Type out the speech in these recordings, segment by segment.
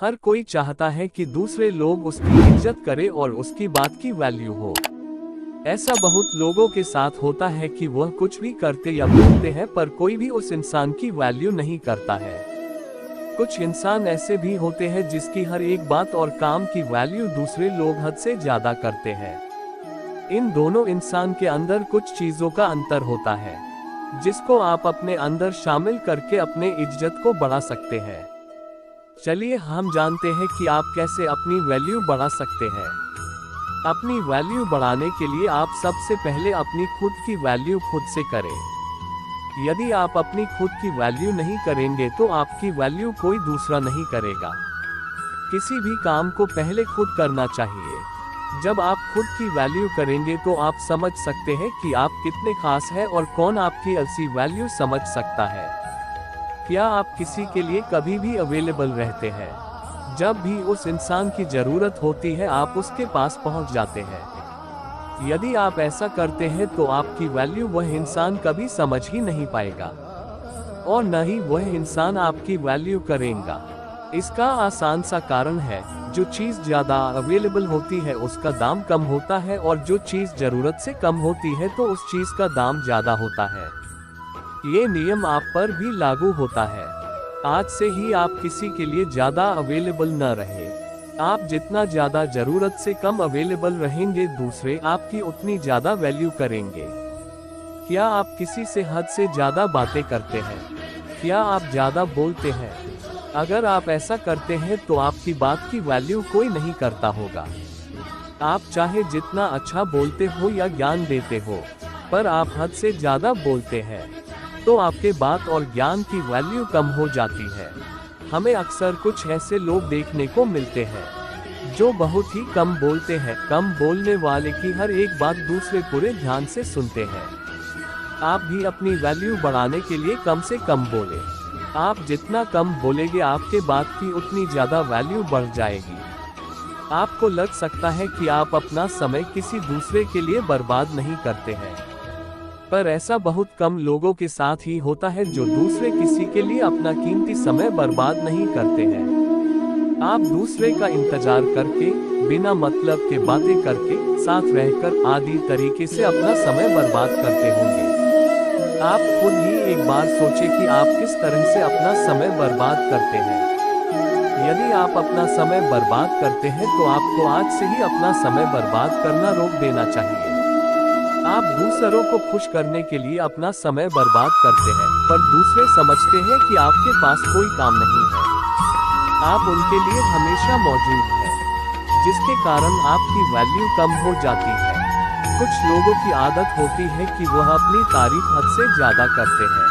हर कोई चाहता है कि दूसरे लोग उसकी इज्जत करें और उसकी बात की वैल्यू हो। ऐसा बहुत लोगों के साथ होता है कि वह कुछ भी करते या बोलते हैं पर कोई भी उस इंसान की वैल्यू नहीं करता है। कुछ इंसान ऐसे भी होते हैं जिसकी हर एक बात और काम की वैल्यू दूसरे लोग हद से ज्यादा करते हैं। इन दोनों इंसान के अंदर कुछ चीजों का अंतर होता है जिसको आप अपने अंदर शामिल करके अपने इज्जत को बढ़ा सकते हैं। चलिए हम जानते हैं कि आप कैसे अपनी वैल्यू बढ़ा सकते हैं। अपनी वैल्यू बढ़ाने के लिए आप सबसे पहले अपनी खुद की वैल्यू खुद से करें। यदि आप अपनी खुद की वैल्यू नहीं करेंगे तो आपकी वैल्यू कोई दूसरा नहीं करेगा। किसी भी काम को पहले खुद करना चाहिए। जब आप खुद की वैल्यू करेंगे तो आप समझ सकते हैं कि आप कितने खास हैं और कौन आपकी असली वैल्यू समझ सकता है। क्या आप किसी के लिए कभी भी अवेलेबल रहते हैं? जब भी उस इंसान की जरूरत होती है आप उसके पास पहुंच जाते हैं। यदि आप ऐसा करते हैं तो आपकी वैल्यू वह इंसान कभी समझ ही नहीं पाएगा और न ही वह इंसान आपकी वैल्यू करेगा। इसका आसान सा कारण है, जो चीज ज्यादा अवेलेबल होती है उसका दाम कम होता है और जो चीज जरूरत से कम होती है तो उस चीज का दाम ज्यादा होता है। ये नियम आप पर भी लागू होता है। आज से ही आप किसी के लिए ज्यादा अवेलेबल न रहे। आप जितना ज्यादा जरूरत से कम अवेलेबल रहेंगे दूसरे आपकी उतनी ज्यादा वैल्यू करेंगे। क्या आप किसी से हद से ज्यादा बातें करते हैं? क्या आप ज्यादा बोलते हैं? अगर आप ऐसा करते हैं तो आपकी बात की वैल्यू कोई नहीं करता होगा। आप चाहे जितना अच्छा बोलते हो या ज्ञान देते हो, पर आप हद से ज्यादा बोलते हैं तो आपके बात और ज्ञान की वैल्यू कम हो जाती है। हमें अक्सर कुछ ऐसे लोग देखने को मिलते हैं जो बहुत ही कम बोलते हैं। कम बोलने वाले की हर एक बात दूसरे पूरे ध्यान से सुनते हैं। आप भी अपनी वैल्यू बढ़ाने के लिए कम से कम बोले। आप जितना कम बोलेंगे आपके बात की उतनी ज्यादा वैल्यू बढ़ जाएगी। आपको लग सकता है कि आप अपना समय किसी दूसरे के लिए बर्बाद नहीं करते हैं, पर ऐसा बहुत कम लोगों के साथ ही होता है जो दूसरे किसी के लिए अपना कीमती समय बर्बाद नहीं करते हैं। आप दूसरे का इंतजार करके, बिना मतलब के बातें करके, साथ रहकर आदि तरीके से अपना समय बर्बाद करते होंगे। आप खुद ही एक बार सोचें कि आप किस तरह से अपना समय बर्बाद करते हैं। यदि आप अपना समय बर्बाद करते हैं तो आपको आज से ही अपना समय बर्बाद करना रोक देना चाहिए। आप दूसरों को खुश करने के लिए अपना समय बर्बाद करते हैं, पर दूसरे समझते हैं कि आपके पास कोई काम नहीं है। आप उनके लिए हमेशा मौजूद हैं, जिसके कारण आपकी वैल्यू कम हो जाती है। कुछ लोगों की आदत होती है कि वह अपनी तारीफ हद से ज्यादा करते हैं।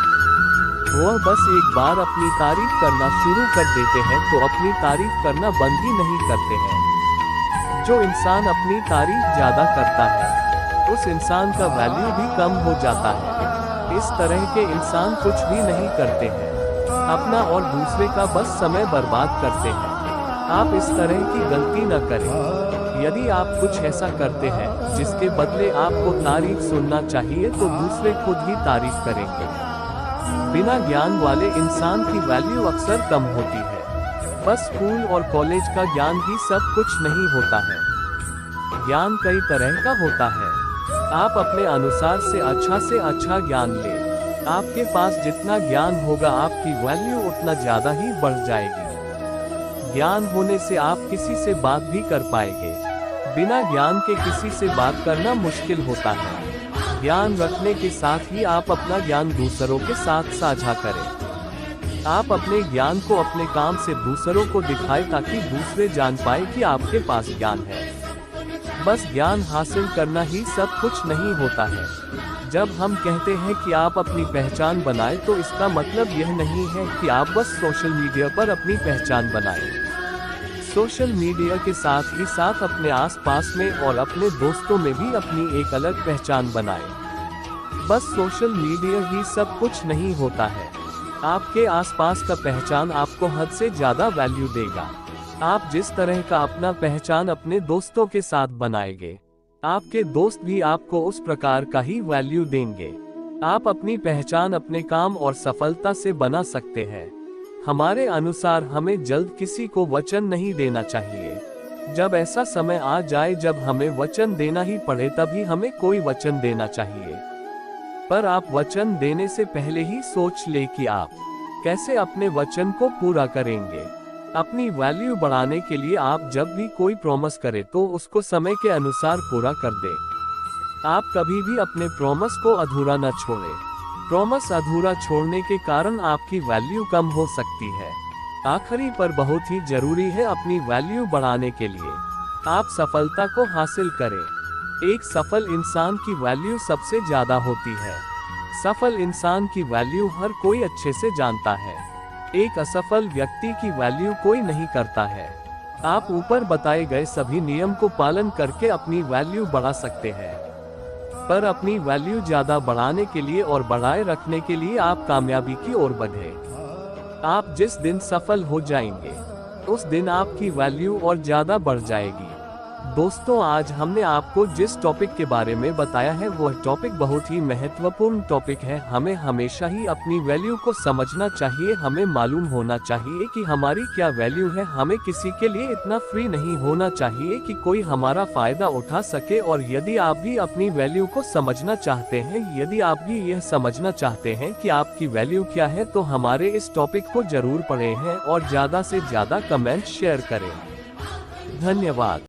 वह बस एक बार अपनी तारीफ करना शुरू कर देते हैं तो अपनी तारीफ करना बंद ही नहीं करते हैं। जो इंसान अपनी तारीफ ज्यादा करता है उस इंसान का वैल्यू भी कम हो जाता है। इस तरह के इंसान कुछ भी नहीं करते हैं, अपना और दूसरे का बस समय बर्बाद करते हैं। आप इस तरह की गलती न करें। यदि आप कुछ ऐसा करते हैं जिसके बदले आपको तारीफ सुनना चाहिए तो दूसरे खुद ही तारीफ करेंगे। बिना ज्ञान वाले इंसान की वैल्यू अक्सर कम होती है। बस स्कूल और कॉलेज का ज्ञान ही सब कुछ नहीं होता है। ज्ञान कई तरह का होता है। आप अपने अनुसार से अच्छा ज्ञान लें। आपके पास जितना ज्ञान होगा आपकी वैल्यू उतना ज्यादा ही बढ़ जाएगी। ज्ञान होने से आप किसी से बात भी कर पाएंगे। बिना ज्ञान के किसी से बात करना मुश्किल होता है। ज्ञान रखने के साथ ही आप अपना ज्ञान दूसरों के साथ साझा करें। आप अपने ज्ञान को अपने काम से दूसरों को दिखाएं ताकि दूसरे जान पाए कि आपके पास ज्ञान है। बस ज्ञान हासिल करना ही सब कुछ नहीं होता है। जब हम कहते हैं कि आप अपनी पहचान बनाएं तो इसका मतलब यह नहीं है कि आप बस सोशल मीडिया पर अपनी पहचान बनाएं। सोशल मीडिया के साथ ही साथ अपने आसपास में और अपने दोस्तों में भी अपनी एक अलग पहचान बनाएं। बस सोशल मीडिया ही सब कुछ नहीं होता है। आपके आसपास का पहचान आपको हद से ज्यादा वैल्यू देगा। आप जिस तरह का अपना पहचान अपने दोस्तों के साथ बनाएंगे, आपके दोस्त भी आपको उस प्रकार का ही वैल्यू देंगे। आप अपनी पहचान अपने काम और सफलता से बना सकते हैं। हमारे अनुसार हमें जल्द किसी को वचन नहीं देना चाहिए। जब ऐसा समय आ जाए जब हमें वचन देना ही पड़े तभी हमें कोई वचन देना चाहिए। पर आप वचन देने से पहले ही सोच ले कि आप कैसे अपने वचन को पूरा करेंगे। अपनी वैल्यू बढ़ाने के लिए आप जब भी कोई प्रॉमिस करें तो उसको समय के अनुसार पूरा कर दें। आप कभी भी अपने प्रॉमिस को अधूरा न छोड़ें। प्रॉमिस अधूरा छोड़ने के कारण आपकी वैल्यू कम हो सकती है। आखिरी पर बहुत ही जरूरी है अपनी वैल्यू बढ़ाने के लिए आप सफलता को हासिल करें। एक सफल इंसान की वैल्यू सबसे ज्यादा होती है। सफल इंसान की वैल्यू हर कोई अच्छे से जानता है। एक असफल व्यक्ति की वैल्यू कोई नहीं करता है। आप ऊपर बताए गए सभी नियम को पालन करके अपनी वैल्यू बढ़ा सकते हैं। पर अपनी वैल्यू ज्यादा बढ़ाने के लिए और बढ़ाए रखने के लिए आप कामयाबी की ओर बढ़ें। आप जिस दिन सफल हो जाएंगे उस दिन आपकी वैल्यू और ज्यादा बढ़ जाएगी। दोस्तों, आज हमने आपको जिस टॉपिक के बारे में बताया है वह टॉपिक बहुत ही महत्वपूर्ण टॉपिक है। हमें हमेशा ही अपनी वैल्यू को समझना चाहिए। हमें मालूम होना चाहिए कि हमारी क्या वैल्यू है। हमें किसी के लिए इतना फ्री नहीं होना चाहिए कि कोई हमारा फायदा उठा सके। और यदि आप भी अपनी वैल्यू को समझना चाहते हैं, यदि आप भी यह समझना चाहते हैं कि आपकी वैल्यू क्या है, तो हमारे इस टॉपिक को जरूर पढ़ें और ज्यादा से ज्यादा कमेंट शेयर करें। धन्यवाद।